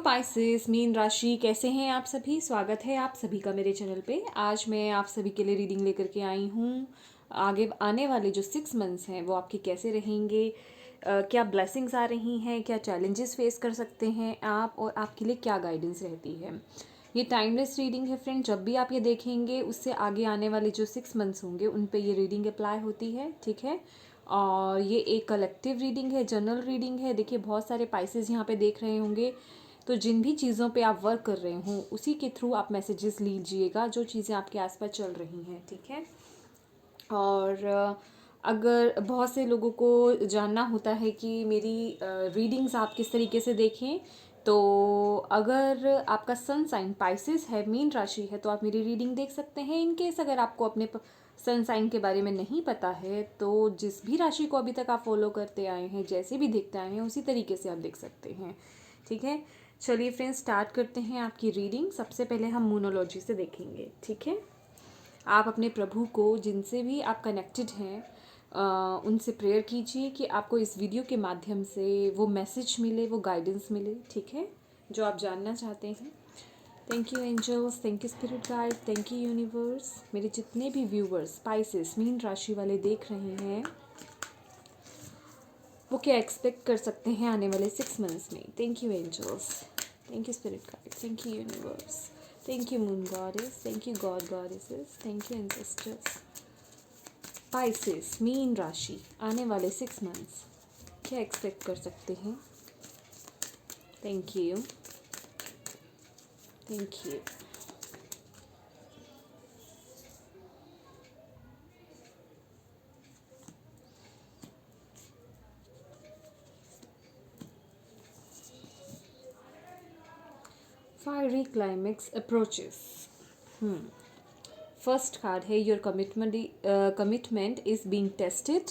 Pisces मीन राशि, कैसे हैं आप सभी। स्वागत है आप सभी का मेरे चैनल पे। आज मैं आप सभी के लिए रीडिंग लेकर के आई हूँ। आगे आने वाले जो 6 मंथ्स हैं वो आपके कैसे रहेंगे, क्या ब्लेसिंग्स आ रही हैं, क्या चैलेंजेस फेस कर सकते हैं आप, और आपके लिए क्या गाइडेंस रहती है। ये टाइमलेस रीडिंग है फ्रेंड। जब भी आप ये देखेंगे उससे आगे आने वाले जो 6 मंथ्स होंगे उन पे ये रीडिंग अप्लाई होती है, ठीक है। और ये एक कलेक्टिव रीडिंग है, जनरल रीडिंग है। देखिए बहुत सारे पाइसेस यहाँ पे देख रहे होंगे, तो जिन भी चीज़ों पे आप वर्क कर रहे हो उसी के थ्रू आप मैसेजेस लीजिएगा, जो चीज़ें आपके आसपास चल रही हैं, ठीक है। और अगर बहुत से लोगों को जानना होता है कि मेरी रीडिंग्स आप किस तरीके से देखें, तो अगर आपका सन साइन पाइसेस है, मीन राशि है, तो आप मेरी रीडिंग देख सकते हैं। इन केस अगर आपको अपने सन साइन के बारे में नहीं पता है, तो जिस भी राशि को अभी तक आप फॉलो करते आए हैं, जैसे भी देखते आए हैं, उसी तरीके से आप देख सकते हैं, ठीक है। चलिए फ्रेंड्स, स्टार्ट करते हैं आपकी रीडिंग। सबसे पहले हम मूनोलॉजी से देखेंगे, ठीक है। आप अपने प्रभु को, जिनसे भी आप कनेक्टेड हैं, उनसे प्रेयर कीजिए कि आपको इस वीडियो के माध्यम से वो मैसेज मिले, वो गाइडेंस मिले, ठीक है, जो आप जानना चाहते हैं। Thank you angels, thank you spirit guide, thank you universe. मेरे जितने भी व्यूवर्स स्पाइसेस मीन राशि वाले देख रहे हैं, वो क्या एक्सपेक्ट कर सकते हैं आने वाले 6 मंथ्स में। Thank you angels, thank you spirit guide, thank you universe, thank you moon goddess, thank you god goddesses, thank you ancestors. Pisces मीन राशि आने वाले 6 मंथ्स क्या एक्सपेक्ट कर सकते हैं। Thank you, thank you. Fiery climax approaches. First card है your commitment is being tested.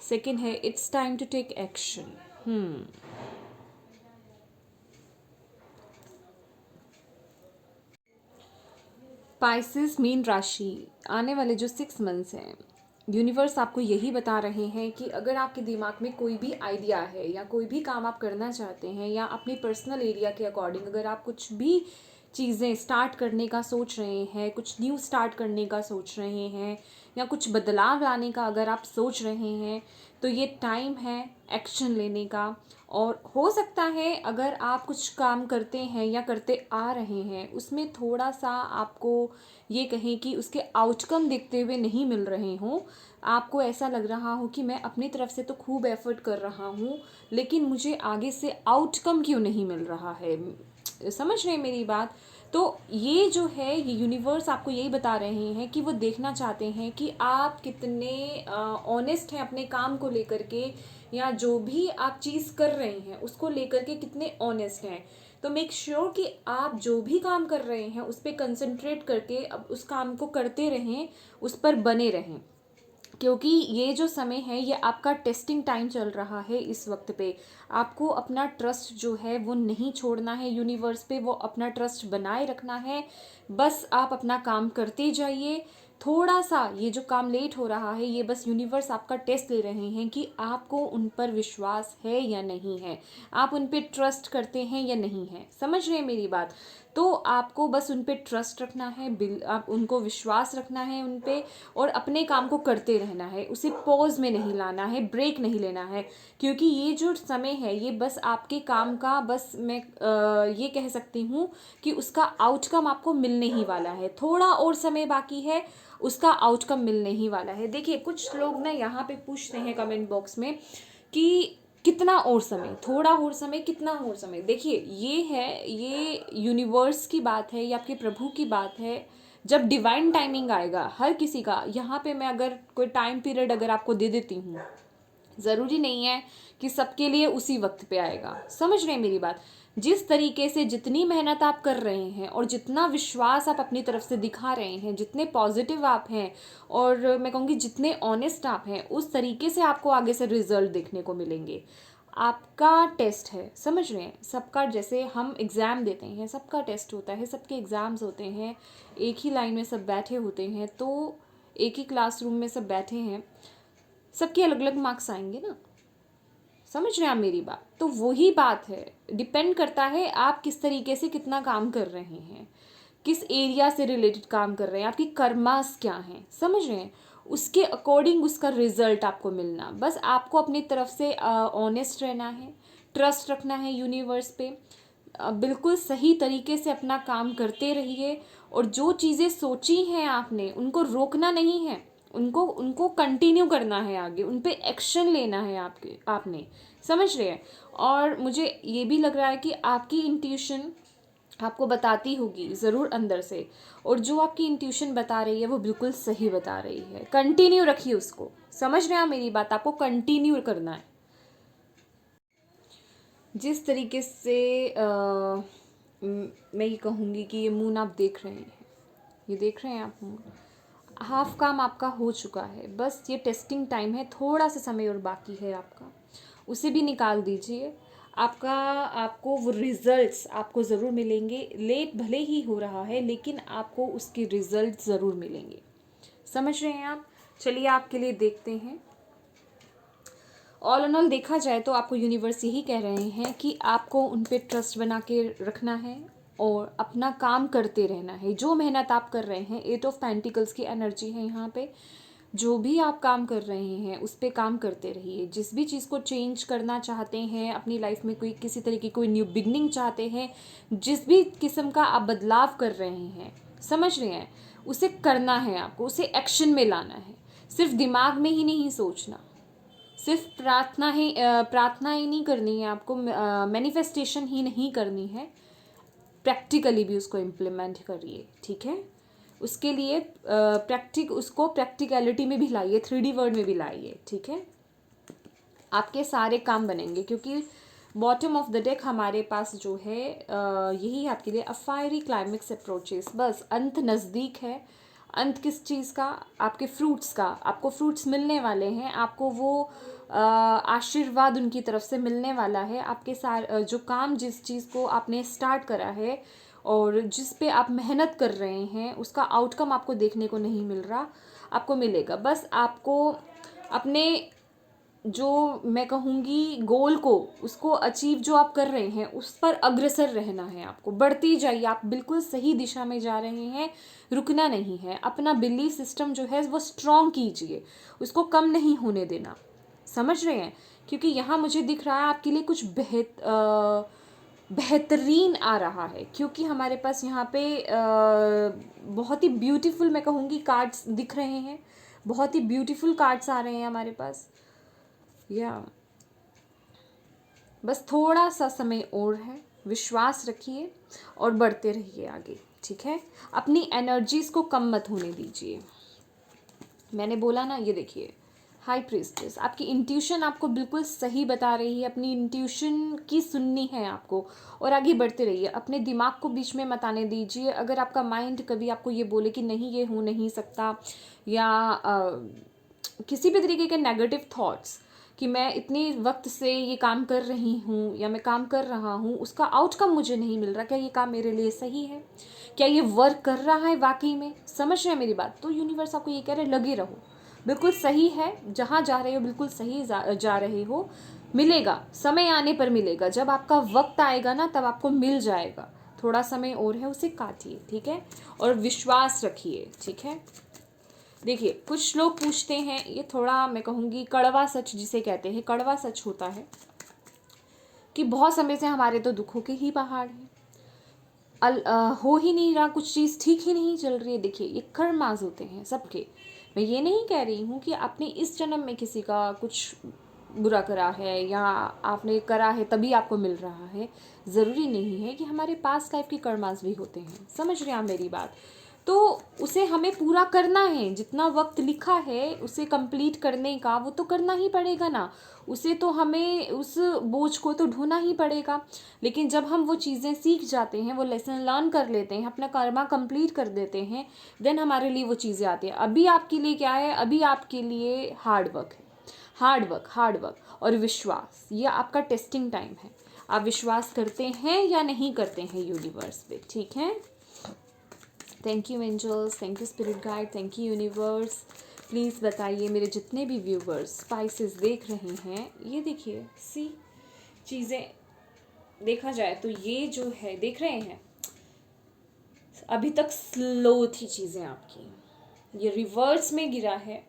Second है it's time to take action. Pisces मीन राशि आने वाले जो 6 मंथ्स हैं, यूनिवर्स आपको यही बता रहे हैं कि अगर आपके दिमाग में कोई भी आइडिया है या कोई भी काम आप करना चाहते हैं, या अपनी पर्सनल एरिया के अकॉर्डिंग अगर आप कुछ भी चीज़ें स्टार्ट करने का सोच रहे हैं, कुछ न्यू स्टार्ट करने का सोच रहे हैं, या कुछ बदलाव लाने का अगर आप सोच रहे हैं, तो ये टाइम है एक्शन लेने का। और हो सकता है अगर आप कुछ काम करते हैं या करते आ रहे हैं, उसमें थोड़ा सा आपको ये कहें कि उसके आउटकम देखते हुए नहीं मिल रहे हों, आपको ऐसा लग रहा हो कि मैं अपनी तरफ से तो खूब एफर्ट कर रहा हूँ, लेकिन मुझे आगे से आउटकम क्यों नहीं मिल रहा है। समझ रहे हैं मेरी बात। तो ये जो है, ये यूनिवर्स आपको यही बता रहे हैं कि वो देखना चाहते हैं कि आप कितने ऑनेस्ट हैं अपने काम को लेकर के, या जो भी आप चीज़ कर रहे हैं उसको लेकर के कितने ऑनेस्ट हैं। तो मेक श्योर कि आप जो भी काम कर रहे हैं उस पर कंसंट्रेट करके अब उस काम को करते रहें, उस पर बने रहें, क्योंकि ये जो समय है ये आपका टेस्टिंग टाइम चल रहा है। इस वक्त पे आपको अपना ट्रस्ट जो है वो नहीं छोड़ना है यूनिवर्स पे, वो अपना ट्रस्ट बनाए रखना है। बस आप अपना काम करते जाइए। थोड़ा सा ये जो काम लेट हो रहा है, ये बस यूनिवर्स आपका टेस्ट ले रहे हैं कि आपको उन पर विश्वास है या नहीं है, आप उन पर ट्रस्ट करते हैं या नहीं है। समझ रहे हैं मेरी बात। तो आपको बस उन पे ट्रस्ट रखना है, आप उनको विश्वास रखना है उन पे, और अपने काम को करते रहना है, उसे पॉज में नहीं लाना है, ब्रेक नहीं लेना है। क्योंकि ये जो समय है ये बस आपके काम का, बस मैं ये कह सकती हूँ कि उसका आउटकम आपको मिलने ही वाला है। थोड़ा और समय बाकी है, उसका आउटकम मिलने ही वाला है। देखिए कुछ लोग ना यहाँ पे पूछते हैं कमेंट बॉक्स में कि कितना और समय, थोड़ा और समय, कितना और समय। देखिए ये है, ये यूनिवर्स की बात है, ये आपके प्रभु की बात है। जब डिवाइन टाइमिंग आएगा हर किसी का, यहाँ पे मैं अगर कोई टाइम पीरियड अगर आपको दे देती हूँ, ज़रूरी नहीं है कि सबके लिए उसी वक्त पे आएगा। समझ रहे हैं मेरी बात। जिस तरीके से जितनी मेहनत आप कर रहे हैं और जितना विश्वास आप अपनी तरफ से दिखा रहे हैं, जितने पॉजिटिव आप हैं, और मैं कहूँगी जितने ऑनेस्ट आप हैं, उस तरीके से आपको आगे से रिजल्ट देखने को मिलेंगे। आपका टेस्ट है, समझ रहे हैं। सबका जैसे हम एग्ज़ाम देते हैं, सबका टेस्ट होता है, सबके एग्ज़ाम्स होते हैं, एक ही लाइन में सब बैठे होते हैं, तो एक ही क्लासरूम में सब बैठे हैं, सबके अलग अलग मार्क्स आएंगे ना। समझ रहे हैं आप मेरी बात? तो वही बात है, डिपेंड करता है आप किस तरीके से कितना काम कर रहे हैं, किस एरिया से रिलेटेड काम कर रहे हैं, आपकी कर्मास क्या हैं, समझ रहे हैं? उसके अकॉर्डिंग उसका रिजल्ट आपको मिलना। बस आपको अपनी तरफ से ऑनेस्ट रहना है, ट्रस्ट रखना है यूनिवर्स पे, बिल्कुल सही तरीके से अपना काम करते रहिए। और जो चीज़ें सोची हैं आपने उनको रोकना नहीं है, उनको उनको कंटिन्यू करना है आगे, उन पे एक्शन लेना है आपने, समझ रहे हैं? और मुझे ये भी लग रहा है कि आपकी इंट्यूशन आपको बताती होगी ज़रूर अंदर से, और जो आपकी इंट्यूशन बता रही है वो बिल्कुल सही बता रही है। कंटिन्यू रखिए उसको, समझ रहे हैं आप मेरी बात? आपको कंटिन्यू करना है। जिस तरीके से मैं ये कहूँगी कि ये मून आप देख रहे हैं, ये देख रहे हैं आप मून, हाफ काम आपका हो चुका है, बस ये टेस्टिंग टाइम है, थोड़ा सा समय और बाकी है आपका, उसे भी निकाल दीजिए। आपको वो रिजल्ट्स आपको ज़रूर मिलेंगे, लेट भले ही हो रहा है लेकिन आपको उसके रिजल्ट ज़रूर मिलेंगे, समझ रहे हैं आप? चलिए आपके लिए देखते हैं। ऑल एंड ऑल देखा जाए तो आपको यूनिवर्स यही कह रहे हैं कि आपको उन पे ट्रस्ट बना के रखना है और अपना काम करते रहना है। जो मेहनत आप कर रहे हैं, 8 ऑफ पेंटिकल्स की एनर्जी है यहाँ पे, जो भी आप काम कर रहे हैं उस पे काम करते रहिए। जिस भी चीज़ को चेंज करना चाहते हैं अपनी लाइफ में, कोई किसी तरह की कोई न्यू बिगनिंग चाहते हैं, जिस भी किस्म का आप बदलाव कर रहे हैं, समझ रहे हैं, उसे करना है आपको, उसे एक्शन में लाना है। सिर्फ दिमाग में ही नहीं सोचना, सिर्फ प्रार्थना ही नहीं करनी है आपको, मैनिफेस्टेशन ही नहीं करनी है, प्रैक्टिकली भी उसको इम्प्लीमेंट करिए, ठीक है? उसके लिए उसको प्रैक्टिकलिटी में भी लाइए, 3D वर्ड में भी लाइए, ठीक है? आपके सारे काम बनेंगे, क्योंकि बॉटम ऑफ द डेक हमारे पास जो है यही है आपके लिए, अ फायरी क्लाइमेक्स अप्रोचेस। बस अंत नज़दीक है। अंत किस चीज़ का? आपके फ्रूट्स का। आपको फ्रूट्स मिलने वाले हैं, आपको वो आशीर्वाद उनकी तरफ से मिलने वाला है। आपके जो काम, जिस चीज़ को आपने स्टार्ट करा है और जिस पे आप मेहनत कर रहे हैं, उसका आउटकम आपको देखने को नहीं मिल रहा, आपको मिलेगा। बस आपको अपने, जो मैं कहूँगी, गोल को, उसको अचीव जो आप कर रहे हैं उस पर अग्रसर रहना है। आपको बढ़ती जाइए, आप बिल्कुल सही दिशा में जा रहे हैं, रुकना नहीं है। अपना बिलीफ सिस्टम जो है वो स्ट्रॉन्ग कीजिए, उसको कम नहीं होने देना, समझ रहे हैं? क्योंकि यहाँ मुझे दिख रहा है आपके लिए कुछ बेहतरीन आ रहा है, क्योंकि हमारे पास यहाँ पे बहुत ही ब्यूटीफुल, मैं कहूँगी, कार्ड्स दिख रहे हैं। बहुत ही ब्यूटीफुल कार्ड्स आ रहे हैं हमारे पास। या बस थोड़ा सा समय और है, विश्वास रखिए और बढ़ते रहिए आगे, ठीक है? अपनी एनर्जीज़ को कम मत होने दीजिए। मैंने बोला ना, ये देखिए, हाई प्रीस्टेस, आपकी इंट्यूशन आपको बिल्कुल सही बता रही है। अपनी इंट्यूशन की सुननी है आपको और आगे बढ़ते रहिए। अपने दिमाग को बीच में मत आने दीजिए। अगर आपका माइंड कभी आपको ये बोले कि नहीं, ये हो नहीं सकता, या किसी भी तरीके के नेगेटिव थॉट्स, कि मैं इतने वक्त से ये काम कर रही हूँ या मैं काम कर रहा हूँ, उसका आउटकम मुझे नहीं मिल रहा, क्या ये काम मेरे लिए सही है, क्या ये वर्क कर रहा है वाकई में, समझ रहे हैं मेरी बात? तो यूनिवर्स आपको ये कह रहे, लगे रहो, बिल्कुल सही है, जहाँ जा रहे हो बिल्कुल सही जा रहे हो, मिलेगा, समय आने पर मिलेगा। जब आपका वक्त आएगा ना, तब आपको मिल जाएगा। थोड़ा समय और है, उसे काटिए, ठीक है? और विश्वास रखिए, ठीक है? देखिए, कुछ लोग पूछते हैं, ये थोड़ा मैं कहूँगी कड़वा सच जिसे कहते हैं, कड़वा सच होता है कि बहुत समय से हमारे तो दुखों के ही पहाड़ हैं, हो ही नहीं रहा, कुछ चीज़ ठीक ही नहीं चल रही है। देखिए, ये कर्मास होते हैं सबके। मैं ये नहीं कह रही हूँ कि आपने इस जन्म में किसी का कुछ बुरा करा है या आपने करा है तभी आपको मिल रहा है। ज़रूरी नहीं है कि हमारे पास्ट लाइफ के कर्मास भी होते हैं, समझ रहे हैं आप मेरी बात? तो उसे हमें पूरा करना है, जितना वक्त लिखा है उसे कंप्लीट करने का, वो तो करना ही पड़ेगा ना। उसे तो हमें, उस बोझ को तो ढोना ही पड़ेगा। लेकिन जब हम वो चीज़ें सीख जाते हैं, वो लेसन लर्न कर लेते हैं, अपना कर्मा कंप्लीट कर देते हैं, देन हमारे लिए वो चीज़ें आती हैं। अभी आपके लिए क्या है? अभी आपके लिए हार्ड वर्क है, हार्ड वर्क और विश्वास। ये आपका टेस्टिंग टाइम है। आप विश्वास करते हैं या नहीं करते हैं यूनिवर्स पे, ठीक है? Thank you angels, thank you spirit guide, thank you universe. Please बताइए मेरे जितने भी व्यूवर्स स्पाइसेस देख रहे हैं, ये देखिए सी चीज़ें देखा जाए तो ये जो है देख रहे हैं, अभी तक स्लो थी चीज़ें आपकी, ये रिवर्स में गिरा है।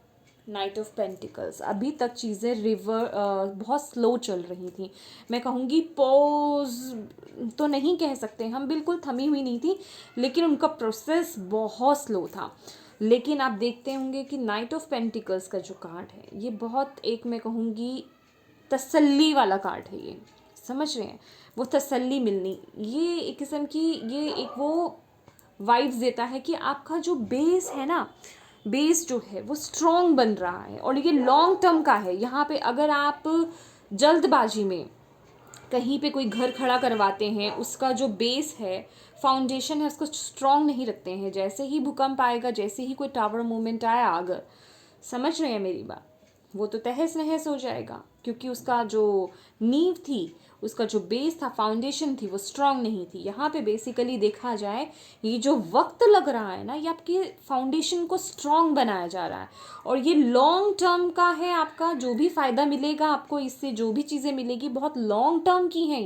नाइट ऑफ पेंटिकल्स, अभी तक चीज़ें बहुत स्लो चल रही थी। मैं कहूँगी पॉज तो नहीं कह सकते हम, बिल्कुल थमी हुई नहीं थी, लेकिन उनका प्रोसेस बहुत स्लो था। लेकिन आप देखते होंगे कि नाइट ऑफ पेंटिकल्स का जो कार्ड है ये बहुत एक मैं कहूँगी तसल्ली वाला कार्ड है। ये समझ रहे हैं, वो तसल्ली मिलनी, ये एक किस्म की ये एक वो वाइब्स देता है कि आपका जो बेस है ना, बेस जो है वो स्ट्रॉन्ग बन रहा है और ये लॉन्ग टर्म का है। यहाँ पे अगर आप जल्दबाजी में कहीं पे कोई घर खड़ा करवाते हैं, उसका जो बेस है, फाउंडेशन है, उसको स्ट्रॉन्ग नहीं रखते हैं, जैसे ही भूकंप आएगा, जैसे ही कोई टावर मूवमेंट आया अगर, समझ रहे हैं मेरी बात, वो तो तहस नहस हो जाएगा, क्योंकि उसका जो नींव थी, उसका जो बेस था, फाउंडेशन थी, वो स्ट्रांग नहीं थी। यहाँ पे बेसिकली देखा जाए ये जो वक्त लग रहा है ना, ये आपके फाउंडेशन को स्ट्रांग बनाया जा रहा है और ये लॉन्ग टर्म का है। आपका जो भी फ़ायदा मिलेगा आपको इससे, जो भी चीज़ें मिलेगी बहुत लॉन्ग टर्म की हैं।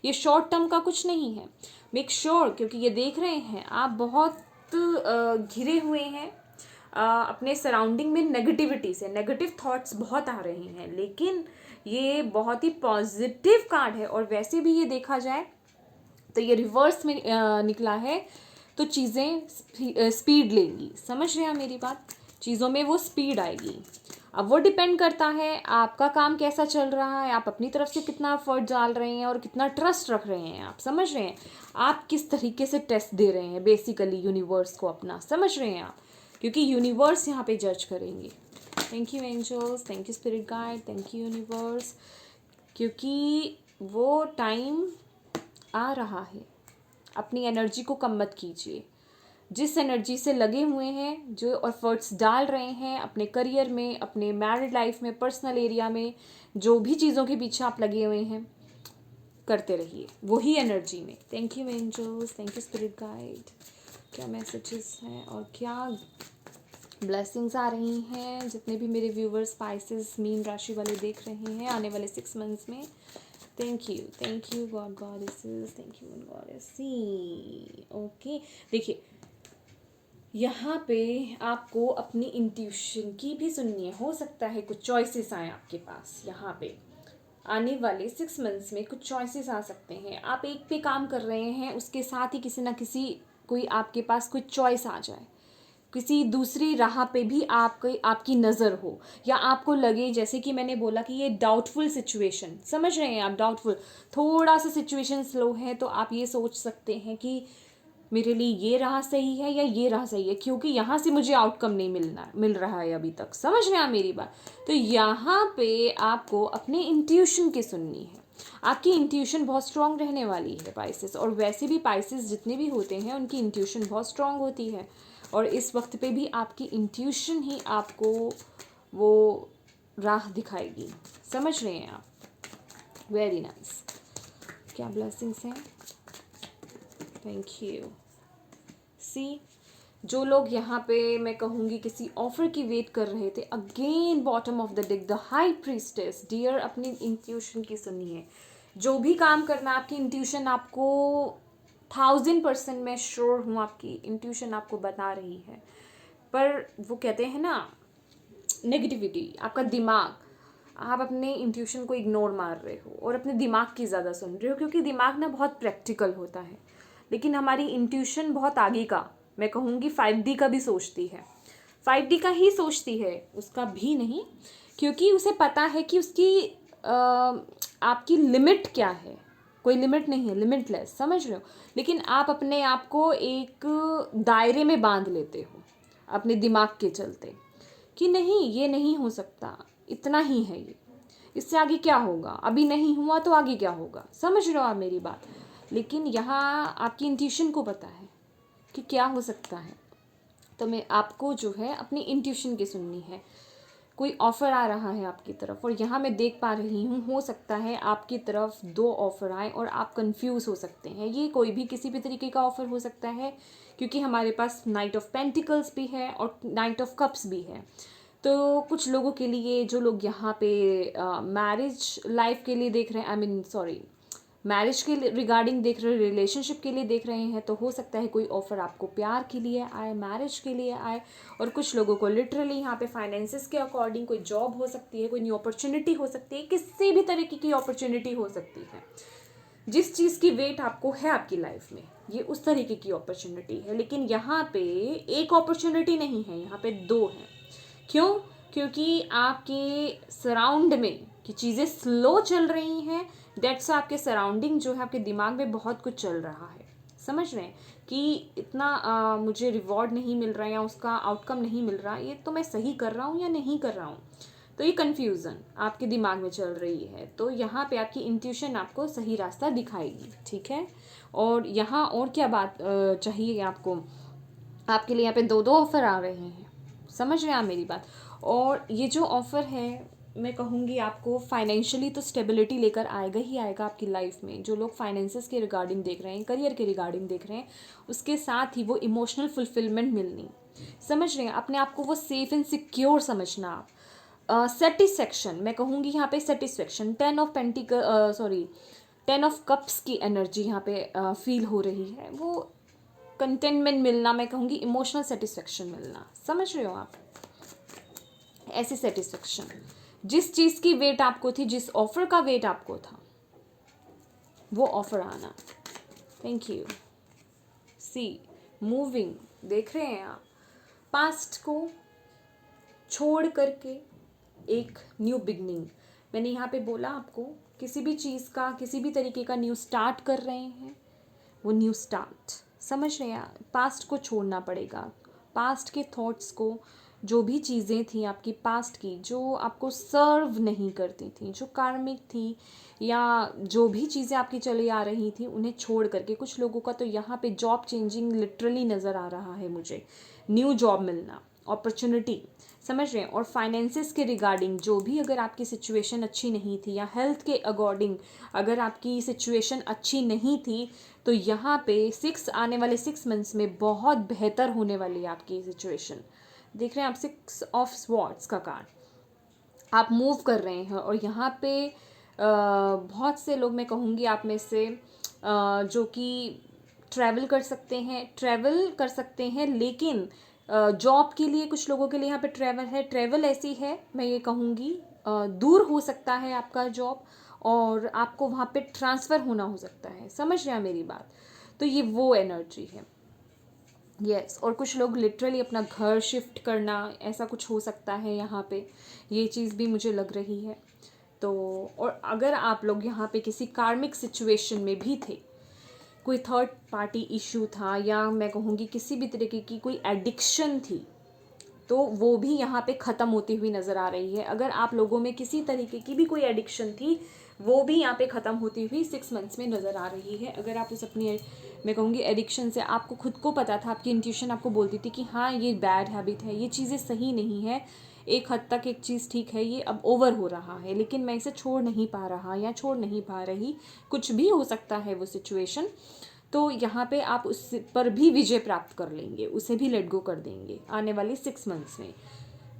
ये शॉर्ट टर्म का कुछ नहीं है। मेक श्योर क्योंकि ये देख रहे हैं आप बहुत घिरे हुए हैं अपने सराउंडिंग में नेगेटिविटी से, नेगेटिव थॉट्स बहुत आ रहे हैं, लेकिन ये बहुत ही पॉजिटिव कार्ड है। और वैसे भी ये देखा जाए तो ये रिवर्स में निकला है, तो चीज़ें स्पीड लेंगी। समझ रहे हैं मेरी बात, चीज़ों में वो स्पीड आएगी। अब वो डिपेंड करता है आपका काम कैसा चल रहा है, आप अपनी तरफ से कितना एफर्ट डाल रहे हैं और कितना ट्रस्ट रख रहे हैं। आप समझ रहे हैं आप किस तरीके से टेस्ट दे रहे हैं बेसिकली यूनिवर्स को अपना, समझ रहे हैं आप, क्योंकि यूनिवर्स यहाँ पे जज करेंगे। Thank you angels, thank you spirit guide, thank you universe, क्योंकि वो टाइम आ रहा है। अपनी एनर्जी को कम मत कीजिए। जिस एनर्जी से लगे हुए हैं, जो एफर्ट्स डाल रहे हैं अपने करियर में, अपने मैरिड लाइफ में, पर्सनल एरिया में, जो भी चीज़ों के पीछे आप लगे हुए हैं, करते रहिए वही एनर्जी में। Thank you angels, thank you spirit guide. क्या मैसेजेस हैं और क्या ब्लेसिंग्स आ रही हैं जितने भी मेरे व्यूवर्स स्पाइसेस मीन राशि वाले देख रहे हैं आने वाले 6 मंथ्स में। Thank you god goddesses, thank you goddess. See okay, देखिए यहाँ पे आपको अपनी इंट्यूशन की भी सुननी है। हो सकता है कुछ चॉइसेस आए आपके पास, यहाँ पे आने वाले 6 मंथ्स में कुछ चॉइसेस आ सकते हैं। आप एक पे काम कर रहे हैं, उसके साथ ही किसी ना किसी कोई आपके पास कोई चॉइस आ जाए, किसी दूसरी राह पे भी आपकी नज़र हो, या आपको लगे जैसे कि मैंने बोला कि ये डाउटफुल सिचुएशन, समझ रहे हैं आप, डाउटफुल थोड़ा सा सिचुएशन स्लो है, तो आप ये सोच सकते हैं कि मेरे लिए ये राह सही है या ये राह सही है, क्योंकि यहाँ से मुझे आउटकम नहीं मिल रहा है अभी तक। समझ रहे हैं आप मेरी बात। तो यहाँ पे आपको अपने इंट्यूशन की सुननी है। आपकी इंट्यूशन बहुत स्ट्रांग रहने वाली है पाइसेस, और वैसे भी पाइसेस जितने भी होते हैं उनकी इंट्यूशन बहुत स्ट्रांग होती है, और इस वक्त पे भी आपकी इंट्यूशन ही आपको वो राह दिखाएगी। समझ रहे हैं आप। Very nice. क्या ब्लेसिंग्स हैं। Thank you. सी जो लोग यहाँ पे मैं कहूँगी किसी ऑफर की वेट कर रहे थे, again bottom of the deck the high priestess. Dear, अपनी इंट्यूशन की सुनिए। जो भी काम करना, आपकी इंट्यूशन आपको 1000% मैं श्योर हूँ आपकी इंट्यूशन आपको बता रही है, पर वो कहते हैं ना नेगेटिविटी, आपका दिमाग, आप अपने इंट्यूशन को इग्नोर मार रहे हो और अपने दिमाग की ज़्यादा सुन रहे हो, क्योंकि दिमाग ना बहुत प्रैक्टिकल होता है, लेकिन हमारी इंट्यूशन बहुत आगे का, मैं कहूँगी 5D का भी सोचती है। 5D का ही सोचती है, उसका भी नहीं, क्योंकि उसे पता है कि उसकी आपकी लिमिट क्या है। कोई लिमिट नहीं है, लिमिटलेस, समझ रहे हो। लेकिन आप अपने आप को एक दायरे में बांध लेते हो अपने दिमाग के चलते, कि नहीं ये नहीं हो सकता, इतना ही है ये, इससे आगे क्या होगा, अभी नहीं हुआ तो आगे क्या होगा। समझ रहे हो आप मेरी बात। लेकिन यहाँ आपकी इंट्यूशन को पता है कि क्या हो सकता है, तो मैं आपको जो है अपनी इंट्यूशन की सुननी है। कोई ऑफ़र आ रहा है आपकी तरफ, और यहाँ मैं देख पा रही हूँ, हो सकता है आपकी तरफ 2 ऑफ़र आए और आप कंफ्यूज हो सकते हैं। ये कोई भी किसी भी तरीके का ऑफ़र हो सकता है, क्योंकि हमारे पास नाइट ऑफ पेंटिकल्स भी है और नाइट ऑफ कप्स भी है। तो कुछ लोगों के लिए, जो लोग यहाँ पे मैरिज लाइफ के लिए देख रहे हैं, मैरिज के रिगार्डिंग देख रहे हैं, रिलेशनशिप के लिए देख रहे हैं, तो हो सकता है कोई ऑफ़र आपको प्यार के लिए आए, मैरिज के लिए आए। और कुछ लोगों को लिटरली यहाँ पे फाइनेंसिस के अकॉर्डिंग कोई जॉब हो सकती है, कोई न्यू अपॉर्चुनिटी हो सकती है, किसी भी तरीके की अपॉर्चुनिटी हो सकती है। जिस चीज़ की वेट आपको है आपकी लाइफ में, ये उस तरीके की अपॉर्चुनिटी है। लेकिन यहाँ पे एक अपॉर्चुनिटी नहीं है, यहाँ पे दो हैं। क्यों? क्योंकि आपके सराउंड में कि चीज़ें स्लो चल रही हैं, डेट्स आपके सराउंडिंग जो है, आपके दिमाग में बहुत कुछ चल रहा है। समझ रहे हैं कि इतना मुझे रिवॉर्ड नहीं मिल रहा है या उसका आउटकम नहीं मिल रहा, ये तो मैं सही कर रहा हूँ या नहीं कर रहा हूँ। तो ये कन्फ्यूज़न आपके दिमाग में चल रही है। तो यहाँ पे आपकी इंट्यूशन आपको सही रास्ता दिखाएगी, ठीक है। और यहाँ और क्या बात चाहिए आपको, आपके लिए यहाँ पे दो ऑफ़र आ रहे हैं। समझ रहे हैं आप मेरी बात। और ये जो ऑफ़र है, मैं कहूँगी आपको फाइनेंशियली तो स्टेबिलिटी लेकर आएगा ही आएगा आपकी लाइफ में। जो लोग फाइनेंसेस के रिगार्डिंग देख रहे हैं, करियर के रिगार्डिंग देख रहे हैं, उसके साथ ही वो इमोशनल फुलफिलमेंट मिलनी। समझ रहे हैं, अपने आप को वो सेफ एंड सिक्योर समझना आप। सेटिस्फेक्शन, मैं कहूँगी यहाँ पे सेटिस्फेक्शन, 10 ऑफ कप्स की एनर्जी यहाँ पे फील हो रही है। वो कंटेनमेंट मिलना, मैं कहूँगी इमोशनल सेटिस्फेक्शन मिलना। समझ रहे हो आप, ऐसी सेटिस्फेक्शन, जिस चीज़ की वेट आपको थी, जिस ऑफर का वेट आपको था, वो ऑफर आना। Thank you. सी मूविंग, देख रहे हैं आप, पास्ट को छोड़ करके एक न्यू बिगनिंग। मैंने यहाँ पे बोला आपको, किसी भी चीज़ का, किसी भी तरीके का न्यू स्टार्ट कर रहे हैं, वो न्यू स्टार्ट। समझ रहे हैं, पास्ट को छोड़ना पड़ेगा। पास्ट के थॉट्स को, जो भी चीज़ें थी आपकी पास्ट की, जो आपको सर्व नहीं करती थी, जो कार्मिक थी, या जो भी चीज़ें आपकी चली आ रही थी, उन्हें छोड़ करके, कुछ लोगों का तो यहाँ पे जॉब चेंजिंग लिटरली नज़र आ रहा है मुझे, न्यू जॉब मिलना, अपॉर्चुनिटी। समझ रहे हैं। और फाइनेंसिस के रिगार्डिंग जो भी, अगर आपकी सिचुएशन अच्छी नहीं थी, या हेल्थ के अकॉर्डिंग अगर आपकी सिचुएशन अच्छी नहीं थी, तो यहाँ पे आने वाले 6 मंथ्स में बहुत बेहतर होने वाली है आपकी सिचुएशन। देख रहे हैं आप 6 ऑफ स्वॉर्ड्स का कार्ड, आप मूव कर रहे हैं। और यहाँ पे बहुत से लोग, मैं कहूँगी आप में से, जो कि ट्रैवल कर सकते हैं, लेकिन जॉब के लिए कुछ लोगों के लिए यहाँ पे ट्रैवल ऐसी है, मैं ये कहूँगी दूर हो सकता है आपका जॉब, और आपको वहाँ पे ट्रांसफ़र होना हो सकता है। समझ रहे हैं मेरी बात। तो ये वो एनर्जी है। यस। और कुछ लोग लिटरली अपना घर शिफ्ट करना, ऐसा कुछ हो सकता है यहाँ पे, ये चीज़ भी मुझे लग रही है। तो और अगर आप लोग यहाँ पे किसी कार्मिक सिचुएशन में भी थे, कोई थर्ड पार्टी इशू था, या मैं कहूँगी किसी भी तरीके की कोई एडिक्शन थी, तो वो भी यहाँ पे ख़त्म होती हुई नज़र आ रही है। अगर आप लोगों में किसी तरीके की भी कोई एडिक्शन थी, वो भी यहाँ पे ख़त्म होती हुई 6 मंथ्स में नज़र आ रही है। अगर आप उस अपनी, मैं कहूँगी एडिक्शन से, आपको खुद को पता था, आपकी इंट्यूशन आपको बोलती थी कि हाँ ये बैड हैबिट है, ये चीज़ें सही नहीं है, एक हद तक एक चीज़ ठीक है, ये अब ओवर हो रहा है, लेकिन मैं इसे छोड़ नहीं पा रहा या छोड़ नहीं पा रही, कुछ भी हो सकता है वो सिचुएशन, तो यहाँ पे आप उस पर भी विजय प्राप्त कर लेंगे, उसे भी लेट गो कर देंगे आने वाले 6 मंथ्स में।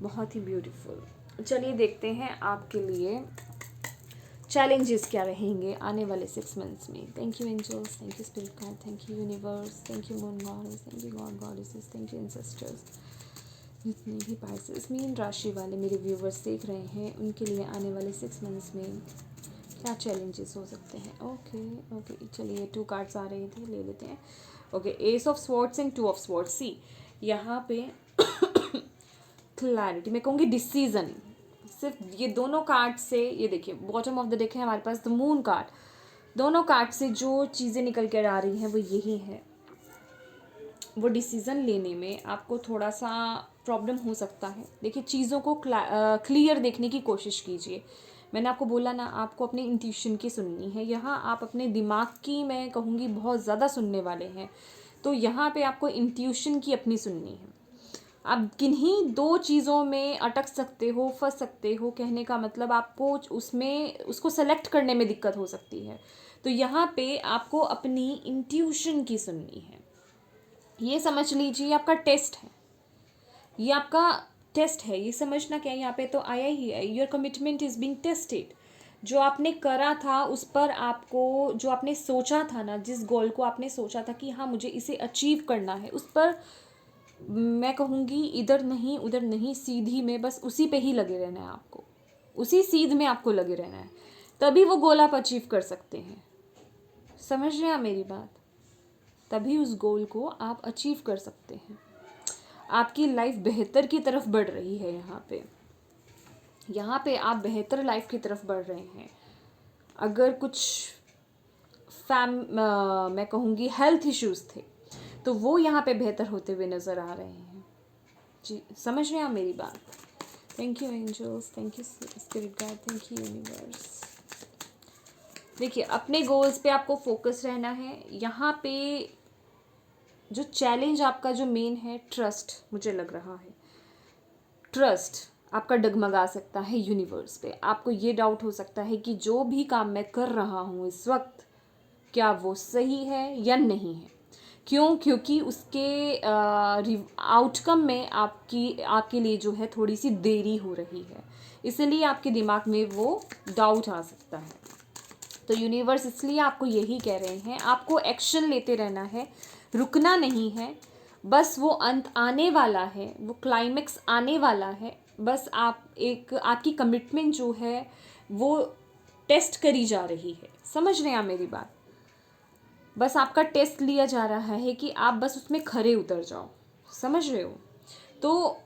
बहुत ही ब्यूटीफुल। चलिए देखते हैं आपके लिए चैलेंजेस क्या रहेंगे आने वाले 6 मंथ्स में। Thank you angels, thank you spirit guide, thank you universe, thank you moon goddess, thank you god goddesses, thank you ancestors. जितने भी पाइसेस मीन राशि वाले मेरे व्यूवर्स देख रहे हैं, उनके लिए आने वाले 6 मंथ्स में क्या चैलेंजेस हो सकते हैं। ओके चलिए 2 कार्ड्स आ रहे थे, ले लेते हैं। Okay, ace of swords and 2 of swords. See यहाँ पे क्लैरिटी, मैं कहूँगी डिसीजन, सिर्फ ये दोनों कार्ड से, ये देखिए बॉटम ऑफ द डेक है हमारे पास द मून कार्ड, दोनों कार्ड से जो चीज़ें निकल कर आ रही हैं वो यही है, वो डिसीज़न लेने में आपको थोड़ा सा प्रॉब्लम हो सकता है। देखिए चीज़ों को क्लियर देखने की कोशिश कीजिए। मैंने आपको बोला ना, आपको अपनी इंट्यूशन की सुननी है। यहाँ आप अपने दिमाग की, मैं कहूँगी बहुत ज़्यादा सुनने वाले हैं, तो यहाँ पे आपको इंट्यूशन की अपनी सुननी है। आप किन्हीं 2 चीज़ों में अटक सकते हो, फंस सकते हो, कहने का मतलब आपको उसमें, उसको सेलेक्ट करने में दिक्कत हो सकती है। तो यहाँ पे आपको अपनी इंट्यूशन की सुननी है। ये समझ लीजिए आपका टेस्ट है, ये आपका टेस्ट है, ये समझना क्या यहाँ पे तो आया ही है, your commitment is being tested. जो आपने करा था उस पर आपको, जो आपने सोचा था ना, जिस गोल को आपने सोचा था कि हाँ मुझे इसे अचीव करना है, उस पर मैं कहूँगी इधर नहीं उधर नहीं, सीधी में बस उसी पे ही लगे रहना है आपको, उसी सीध में आपको लगे रहना है, तभी वो गोल आप अचीव कर सकते हैं। समझ रहे हैं आप मेरी बात? तभी उस गोल को आप अचीव कर सकते हैं। आपकी लाइफ बेहतर की तरफ बढ़ रही है, यहाँ पे आप बेहतर लाइफ की तरफ बढ़ रहे हैं। अगर कुछ मैं कहूँगी हेल्थ इश्यूज थे तो वो यहाँ पे बेहतर होते हुए नज़र आ रहे हैं। जी समझ रहे हैं आप मेरी बात? Thank you angels, thank you spirit guide, thank you universe. देखिए अपने गोल्स पे आपको फोकस रहना है। यहाँ पे जो चैलेंज आपका जो मेन है, ट्रस्ट, मुझे लग रहा है ट्रस्ट आपका डगमगा सकता है यूनिवर्स पे। आपको ये डाउट हो सकता है कि जो भी काम मैं कर रहा हूँ इस वक्त, क्या वो सही है या नहीं है। क्यों? क्योंकि उसके आउटकम में आपके लिए जो है थोड़ी सी देरी हो रही है, इसलिए आपके दिमाग में वो डाउट आ सकता है। तो यूनिवर्स इसलिए आपको यही कह रहे हैं, आपको एक्शन लेते रहना है, रुकना नहीं है। बस वो अंत आने वाला है, वो क्लाइमेक्स आने वाला है। बस आपकी कमिटमेंट जो है वो टेस्ट करी जा रही है। समझ रहे हैं आप मेरी बात? बस आपका टेस्ट लिया जा रहा है कि आप बस उसमें खरे उतर जाओ। समझ रहे हो? तो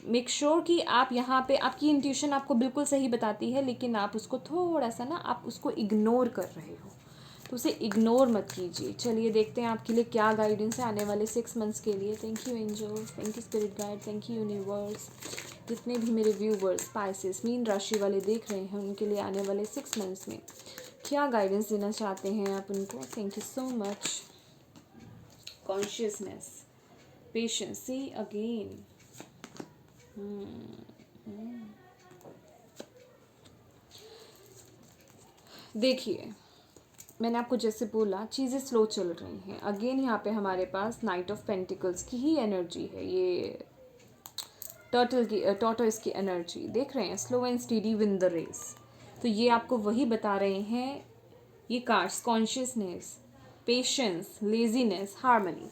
मेक श्योर कि आप यहाँ पे, आपकी इंट्यूशन आपको बिल्कुल सही बताती है, लेकिन आप उसको थोड़ा सा ना, आप उसको इग्नोर कर रहे हो, तो उसे इग्नोर मत कीजिए। चलिए देखते हैं आपके लिए क्या गाइडेंस है आने वाले 6 मंथ्स के लिए। Thank you angels, thank you spirit guide, thank you universe. जितने भी मेरे व्यूवर्स स्पाइसेस मीन राशि वाले देख रहे हैं, उनके लिए आने वाले 6 मंथ्स में क्या गाइडेंस देना चाहते हैं आप उनको। Thank you so much. Consciousness, patience, see again. देखिए मैंने आपको जैसे बोला, चीज़ें स्लो चल रही हैं। अगेन यहाँ पे हमारे पास नाइट ऑफ पेंटिकल्स की ही एनर्जी है, ये टॉर्टोइस की एनर्जी देख रहे हैं, slow and steady win the race. तो ये आपको वही बता रहे हैं ये cards, consciousness, patience, laziness, harmony.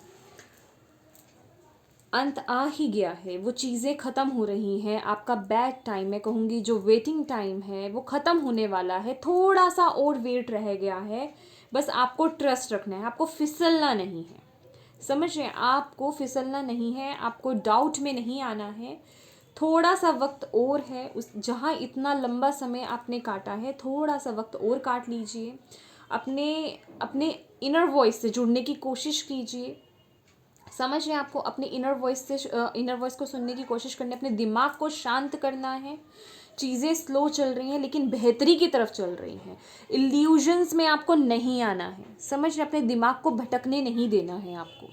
अंत आ ही गया है, वो चीज़ें ख़त्म हो रही हैं। आपका बैड टाइम, मैं कहूँगी जो वेटिंग टाइम है वो ख़त्म होने वाला है। थोड़ा सा और वेट रह गया है, बस आपको ट्रस्ट रखना है, आपको फिसलना नहीं है। समझ रहे हैं? आपको फिसलना नहीं है, आपको डाउट में नहीं आना है। थोड़ा सा वक्त और है, उस जहाँ इतना लंबा समय आपने काटा है, थोड़ा सा वक्त और काट लीजिए। अपने अपने इनर वॉइस से जुड़ने की कोशिश कीजिए। समझ रहे हैं? आपको अपने इनर वॉइस को सुनने की कोशिश करनी है, अपने दिमाग को शांत करना है। चीज़ें स्लो चल रही हैं लेकिन बेहतरी की तरफ चल रही हैं। इल्यूजन्स में आपको नहीं आना है। समझ रहे हैं? अपने दिमाग को भटकने नहीं देना है आपको।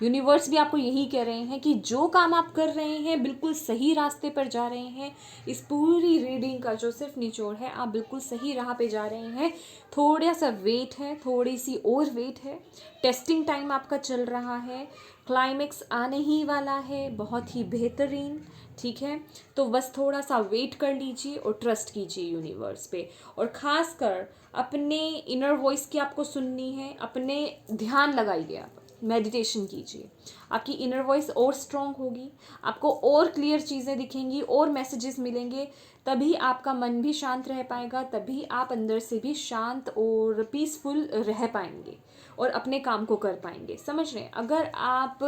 यूनिवर्स भी आपको यही कह रहे हैं कि जो काम आप कर रहे हैं बिल्कुल सही रास्ते पर जा रहे हैं। इस पूरी रीडिंग का जो सिर्फ निचोड़ है, आप बिल्कुल सही राह पे जा रहे हैं। थोड़ा सा वेट है, थोड़ी सी और वेट है। टेस्टिंग टाइम आपका चल रहा है, क्लाइमेक्स आने ही वाला है, बहुत ही बेहतरीन। ठीक है, तो बस थोड़ा सा वेट कर लीजिए और ट्रस्ट कीजिए यूनिवर्स पे। और ख़ासकर अपने इनर वॉइस की आपको सुननी है, अपने ध्यान लगाइए, आप मेडिटेशन कीजिए। आपकी इनर वॉइस और स्ट्रॉन्ग होगी, आपको और क्लियर चीज़ें दिखेंगी और मैसेजेस मिलेंगे। तभी आपका मन भी शांत रह पाएगा, तभी आप अंदर से भी शांत और पीसफुल रह पाएंगे और अपने काम को कर पाएंगे। समझ रहे हैं? अगर आप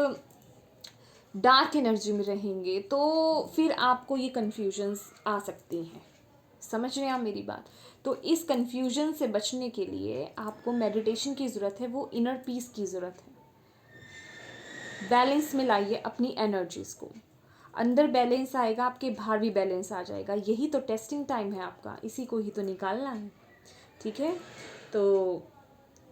डार्क एनर्जी में रहेंगे तो फिर आपको ये कन्फ्यूजन्स आ सकती हैं। समझ रहे हैं आप मेरी बात? तो इस कन्फ्यूजन से बचने के लिए आपको मेडिटेशन की ज़रूरत है, वो इनर पीस की ज़रूरत है। बैलेंस में लाइए अपनी एनर्जीज़ को। अंदर बैलेंस आएगा, आपके बाहर भी बैलेंस आ जाएगा। यही तो टेस्टिंग टाइम है आपका, इसी को ही तो निकालना है। ठीक है, तो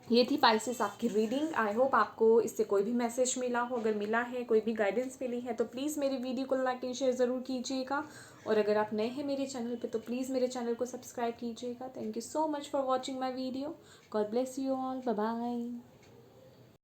ये थी पाइसेस आपकी रीडिंग। आई होप आपको इससे कोई भी मैसेज मिला हो। अगर मिला है, कोई भी गाइडेंस मिली है, तो प्लीज़ मेरी वीडियो को लाइक एंड शेयर ज़रूर कीजिएगा। और अगर आप नए हैं मेरे चैनल पे तो प्लीज़ मेरे चैनल को सब्सक्राइब कीजिएगा। Thank you so much for watching my video. God bless you all. Bye bye.